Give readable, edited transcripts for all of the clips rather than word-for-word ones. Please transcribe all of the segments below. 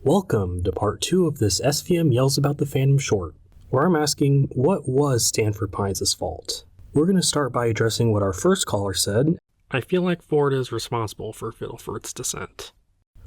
Welcome to part 2 of this SVM Yells About the Fandom short, where I'm asking, what was Stanford Pines' fault? We're going to start by addressing what our first caller said. I feel like Ford is responsible for Fiddleford's descent.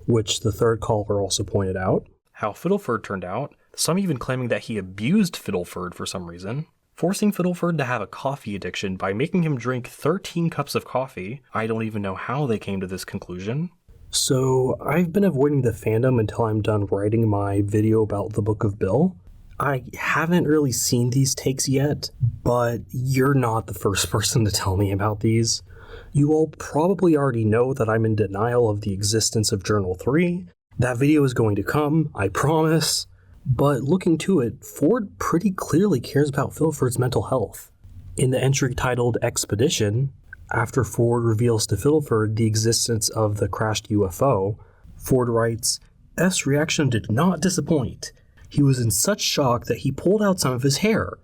Which the third caller also pointed out. How Fiddleford turned out, some even claiming that he abused Fiddleford for some reason. Forcing Fiddleford to have a coffee addiction by making him drink 13 cups of coffee. I don't even know how they came to this conclusion. So, I've been avoiding the fandom until I'm done writing my video about the Book of Bill. I haven't really seen these takes yet, but you're not the first person to tell me about these. You all probably already know that I'm in denial of the existence of Journal 3. That video is going to come, I promise. But looking to it, Ford pretty clearly cares about Fiddleford's mental health. In the entry titled Expedition, after Ford reveals to Fiddleford the existence of the crashed UFO, Ford writes, F's reaction did not disappoint. He was in such shock that he pulled out some of his hair.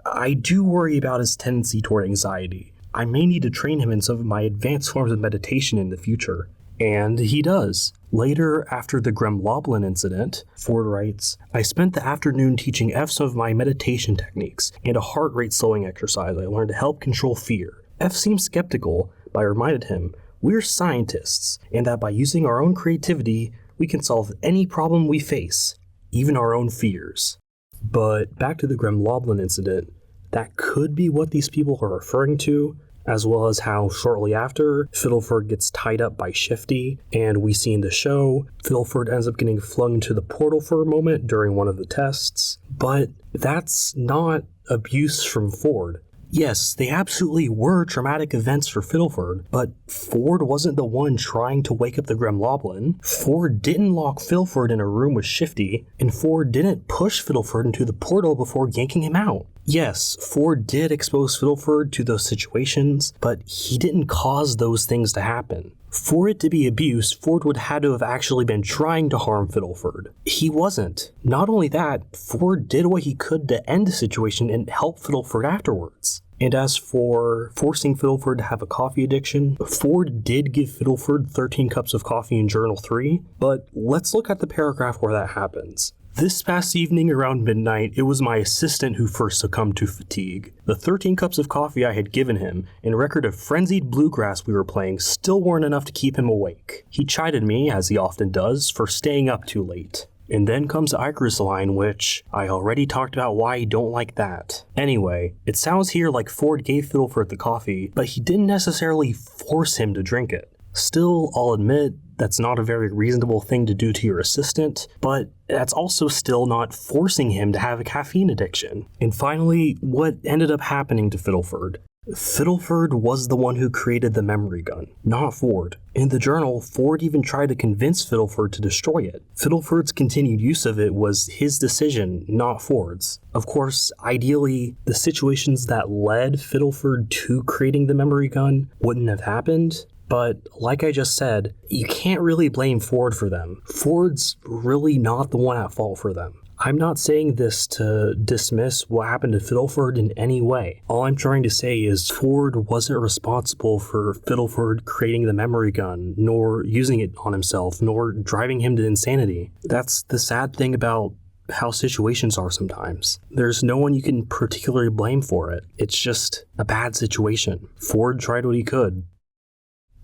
I do worry about his tendency toward anxiety. I may need to train him in some of my advanced forms of meditation in the future. And he does. Later, after the Gremloblin incident, Ford writes, I spent the afternoon teaching F some of my meditation techniques and a heart rate slowing exercise I learned to help control fear. F seemed skeptical, but I reminded him, we're scientists, and that by using our own creativity, we can solve any problem we face, even our own fears. But back to the Gremloblin incident, that could be what these people are referring to, as well as how shortly after, Fiddleford gets tied up by Shifty, and we see in the show, Fiddleford ends up getting flung into the portal for a moment during one of the tests. But that's not abuse from Ford. Yes, they absolutely were traumatic events for Fiddleford, but Ford wasn't the one trying to wake up the Gremloblin. Ford didn't lock Fiddleford in a room with Shifty, and Ford didn't push Fiddleford into the portal before yanking him out. Yes, Ford did expose Fiddleford to those situations, but he didn't cause those things to happen. For it to be abuse, Ford would have to have actually been trying to harm Fiddleford. He wasn't. Not only that, Ford did what he could to end the situation and help Fiddleford afterwards. And as for forcing Fiddleford to have a coffee addiction, Ford did give Fiddleford 13 cups of coffee in Journal 3, but let's look at the paragraph where that happens. This past evening around midnight, it was my assistant who first succumbed to fatigue. The 13 cups of coffee I had given him, and record of frenzied bluegrass we were playing, still weren't enough to keep him awake. He chided me, as he often does, for staying up too late. And then comes the Icarus line, which I already talked about why I don't like that. Anyway, it sounds here like Ford gave Fiddleford the coffee, but he didn't necessarily force him to drink it. Still, I'll admit, that's not a very reasonable thing to do to your assistant, but that's also still not forcing him to have a caffeine addiction. And finally, what ended up happening to Fiddleford? Fiddleford was the one who created the memory gun, not Ford. In the journal, Ford even tried to convince Fiddleford to destroy it. Fiddleford's continued use of it was his decision, not Ford's. Of course, ideally, the situations that led Fiddleford to creating the memory gun wouldn't have happened. But like I just said, you can't really blame Ford for them. Ford's really not the one at fault for them. I'm not saying this to dismiss what happened to Fiddleford in any way. All I'm trying to say is Ford wasn't responsible for Fiddleford creating the memory gun, nor using it on himself, nor driving him to insanity. That's the sad thing about how situations are sometimes. There's no one you can particularly blame for it. It's just a bad situation. Ford tried what he could.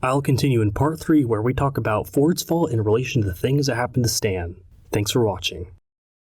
I'll continue in part 3 where we talk about Ford's fault in relation to the things that happened to Stan. Thanks for watching.